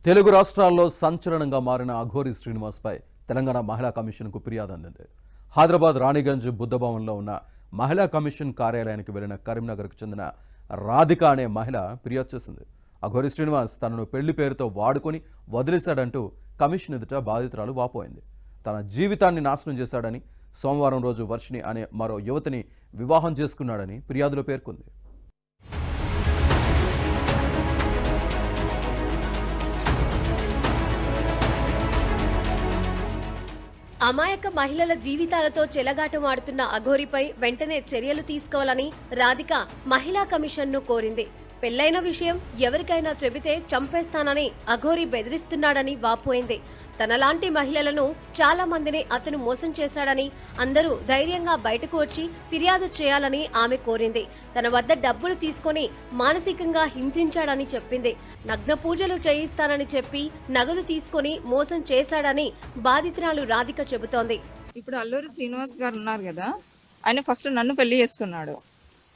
తెలుగు రాష్ట్రాల్లో సంచలనంగా మారిన అఘోరి శ్రీనివాస్పై తెలంగాణ మహిళా కమిషన్కు ఫిర్యాదు అందింది. హైదరాబాద్ రాణిగంజ్ బుద్ధభవన్లో ఉన్న మహిళా కమిషన్ కార్యాలయానికి వెళ్లిన కరీంనగర్కు చెందిన రాధిక అనే మహిళ ఫిర్యాదు చేసింది. అఘోరి శ్రీనివాస్ తనను పెళ్లి పేరుతో వాడుకొని వదిలేశాడంటూ కమిషన్ ఎదుట బాధితురాలు వాపోయింది. తన జీవితాన్ని నాశనం చేశాడని, సోమవారం రోజు వర్షిణి అనే మరో యువతిని వివాహం చేసుకున్నాడని ఫిర్యాదులో పేర్కొంది. అమాయక మహిళల జీవితాలతో చెలగాటమాడుతున్న అఘోరిపై వెంటనే చర్యలు తీసుకోవాలని రాధిక మహిళా కమిషన్ను కోరింది. పెళ్లైన విషయం ఎవరికైనా చెబితే చంపేస్తానని అఘోరి బెదిరిస్తున్నాడని వాపోయింది. తనలాంటి మహిళలను చాలా మందిని అతను మోసం చేశాడని, అందరూ ధైర్యంగా బయటకు వచ్చి ఫిర్యాదు చేయాలని ఆమె కోరింది. తన వద్ద డబ్బులు తీసుకొని మానసికంగా హింసించాడని చెప్పింది. నగ్న పూజలు చేయిస్తానని చెప్పి నగదు తీసుకొని మోసం చేశాడని బాధితురాలు రాధిక చెబుతోంది. ఇప్పుడు అల్లూరి శ్రీనివాస్ గారు ఉన్నారు కదా, ఆయన ఫస్ట్ నన్ను పెళ్లి చేసుకున్నాడు.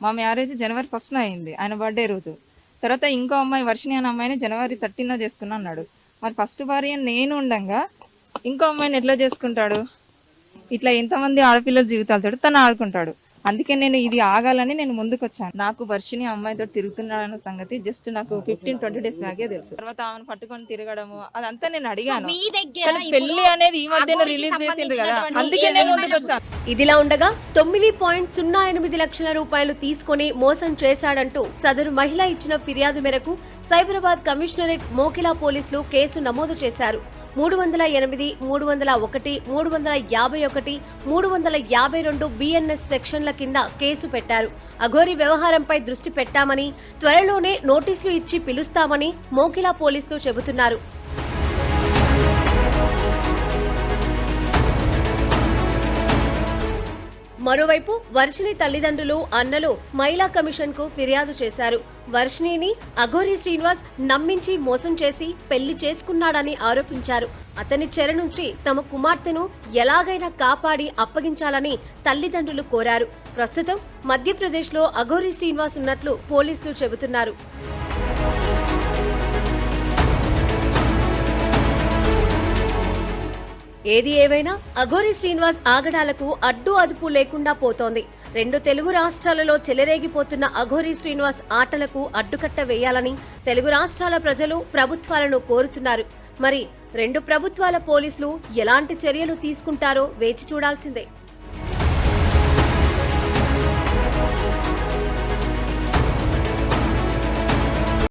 మా మ్యారేజ్ జనవరి 1న అయింది, ఆయన బర్త్డే రోజు. తర్వాత ఇంకో అమ్మాయి వర్షిణి అనే అమ్మాయిని జనవరి 13న చేసుకున్నా అన్నాడు. మరి ఫస్ట్ భార్య నేను ఉండగా ఇంకో అమ్మాయిని ఎట్లా చేసుకుంటాడు? ఇట్లా ఎంతమంది ఆడపిల్లల జీవితాలతో తను ఆడుకుంటాడు. అందుకే నేను ఇది ఆగాలని నేను ముందుకు వచ్చాను. నాకు వర్షిణి అమ్మాయితో తిరుగుతున్నాడన్న సంగతి జస్ట్ నాకు 15-20 డేస్ బ్యాగే తెలుసు. తర్వాత ఆమెను పట్టుకొని తిరగడము అదంతా నేను అడిగాను. పెళ్లి అనేది ఈ మధ్యన రిలీజ్ చేసిండ్రు కదా, అందుకే నేను ముందుకు వచ్చాను. ఇదిలా ఉండగా 9.08 లక్షల రూపాయలు తీసుకొని మోసం చేశాడంటూ సదరు మహిళ ఇచ్చిన ఫిర్యాదు మేరకు సైబరాబాద్ కమిషనరేట్ మోకిలా పోలీసులు కేసు నమోదు చేశారు. 308, 301, 351, 352 BNS సెక్షన్ల కింద కేసు పెట్టారు. అఘోరి వ్యవహారంపై దృష్టి పెట్టామని, త్వరలోనే నోటీసులు ఇచ్చి పిలుస్తామని మోకిలా పోలీసులు చెబుతున్నారు. మరోవైపు వర్షిణి తల్లిదండ్రులు, అన్నలు మహిళా కమిషన్ కు ఫిర్యాదు చేశారు. వర్షిణిని అఘోరి శ్రీనివాస్ నమ్మించి మోసం చేసి పెళ్లి చేసుకున్నాడని ఆరోపించారు. అతని చెర నుంచి తమ కుమార్తెను ఎలాగైనా కాపాడి అప్పగించాలని తల్లిదండ్రులు కోరారు. ప్రస్తుతం మధ్యప్రదేశ్లో అఘోరి శ్రీనివాస్ ఉన్నట్లు పోలీసులు చెబుతున్నారు. ఏది ఏవైనా అఘోరి శ్రీనివాస్ ఆగడాలకు అడ్డు అదుపు లేకుండా పోతోంది. 2 తెలుగు రాష్ట్రాలలో చెలరేగిపోతున్న అఘోరి శ్రీనివాస్ ఆటలకు అడ్డుకట్ట వేయాలని తెలుగు రాష్ట్రాల ప్రజలు ప్రభుత్వాలను కోరుతున్నారు. మరి 2 ప్రభుత్వాల పోలీసులు ఎలాంటి చర్యలు తీసుకుంటారో వేచి చూడాల్సిందే.